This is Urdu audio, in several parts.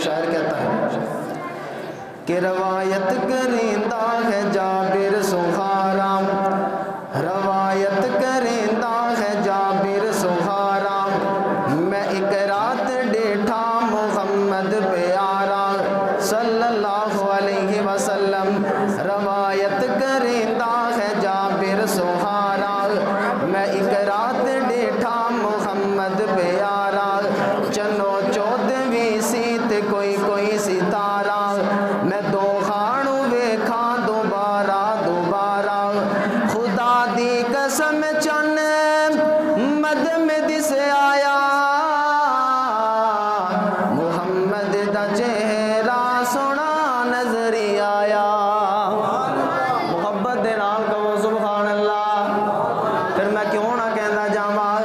شاعر کہتا ہے کہ روایت کرندہ ہے جابر سہارا، روایت کرندہ ہے جابر سہارا، میں ایک رات ڈیٹھا محمد پیارا صلی اللہ علیہ وسلم، روایت کرندہ ہے جابر سہارا، میں ایک رات ڈیٹھا محمد پیارا، چنو چودویں سیت کوئی کوئی ستارہ، میں دو خانوں ویکھاں دوبارہ دوبارہ، خدا دی قسم چن مد میں دس آیا، محمد دا چہرہ سونا نظر آیا، محبت دے نال کہو سبحان اللہ۔ پھر میں کیوں نہ کہنا جاواں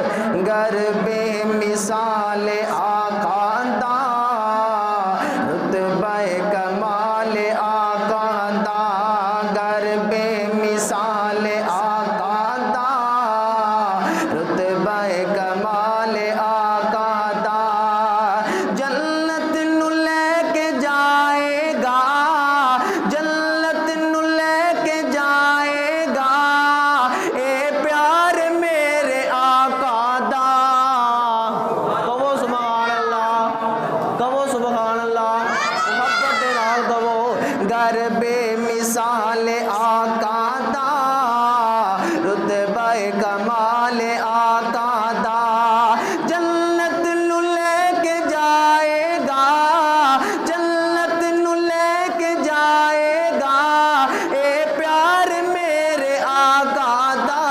گر بے مثال آقا دا رتبہ کمال آقا دا، گر بے مثال آقا دا رتبہ کمال آقا دا، جنت نو لے کے جائے گا، جنت نو لے کے جائے گا، اے پیار میرے آقا دا، کہو سبحان اللہ، کہو سبحان اللہ، محبت دے نال کہو گر بے مثال آقا دا رتبہ کمال آقا دا، جنت نو لے کے جائے گا، جنت نو لے کے جائے گا، اے پیار میرے آقا دا،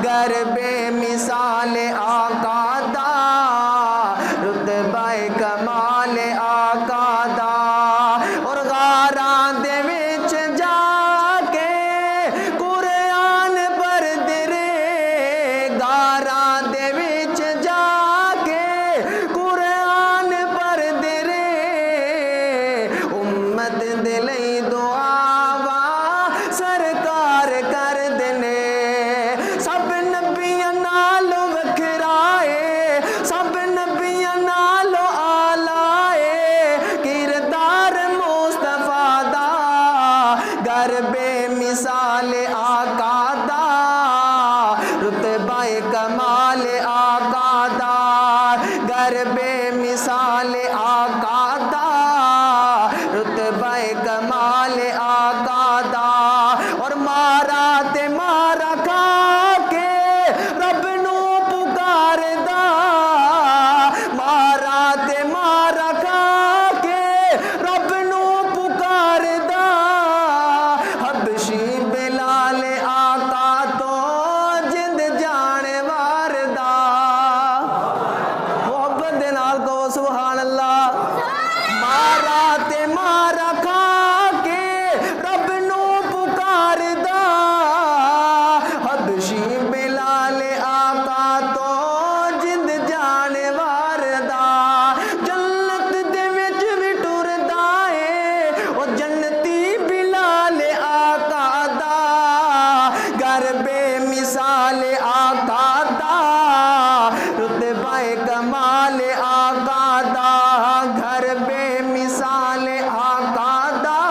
گر بے مثال آقا دا رتبہ کمال آقا دا، اور غاراں دے وچ جا کے قرآن پڑھدے رہے، غاراں دے وچ جا کے قرآن پڑھدے رہے، امت دے لئی دعاواں سرکار کر دینے، سب نبیاں نالوں وکھرائے، سب نبیاں نالوں آلائے، کردار مصطفیٰ دا گر بے مثال آقا دا رتبہ کمال آقا دا، گر بے مثال آقا دا رتبہ کمال آقا دا، اور مارا تے مارا کھا کے رب نو پکار دا، مارا تے مارا کھا کے رب نو پکار دا، حبشی بلال آقا تو جند جانے وار دا، محبت دے نال کہو سبحان اللہ، مارا تے مارا کھا کے رب نو پکار دا، حبشی بلال آقا تو جند جانے وار دا، جنت دے وچ وی ٹردا اے او جنتی بلال آقا دا، گر بے مثال آقا دا رتبہ کمال آقا دا، گھر بے مثال آقا دا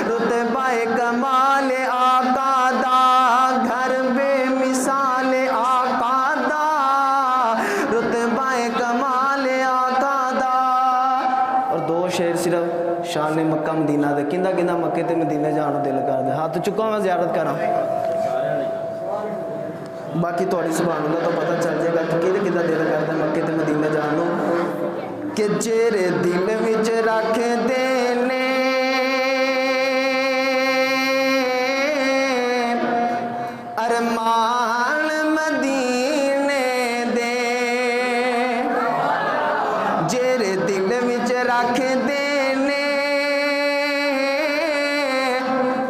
رتبہ کمال آقا دا، گھر بے مثال آقا دا رتبہ کمال آقا دا۔ اور دو شعر صرف شان مکہ مدینہ دے، کندہ کندہ مکے تے مدینہ جانو دل کر دے، ہاتھ چکا میں زیارت کرا، باقی تھوڑی سبحان اللہ تو پتہ چل جائے گا کہ کدھر کدھر دل کرتا مکے تے مدینہ جانو، کہ جیرے دل وچ رکھ دینے ارمان مدینے دے، جیرے دل وچ رکھ دینے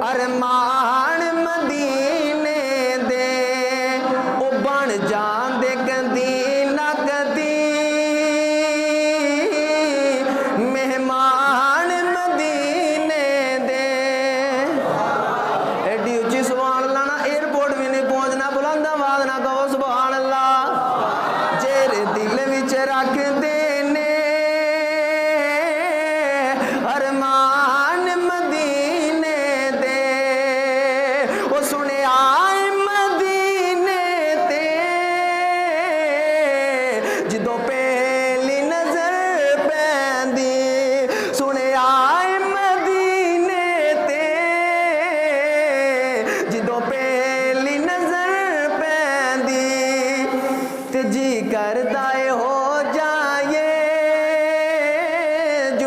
ارمان مدینے دے، او بن جان دے کدی نہ کدی مہمان مدینے دے، ایڈی اچھی سبحان اللہ نا ایئرپورٹ بھی نہیں پہنچنا، بلند آواز نہ کہو سبحان اللہ، جیرے دل وچ رکھ دینے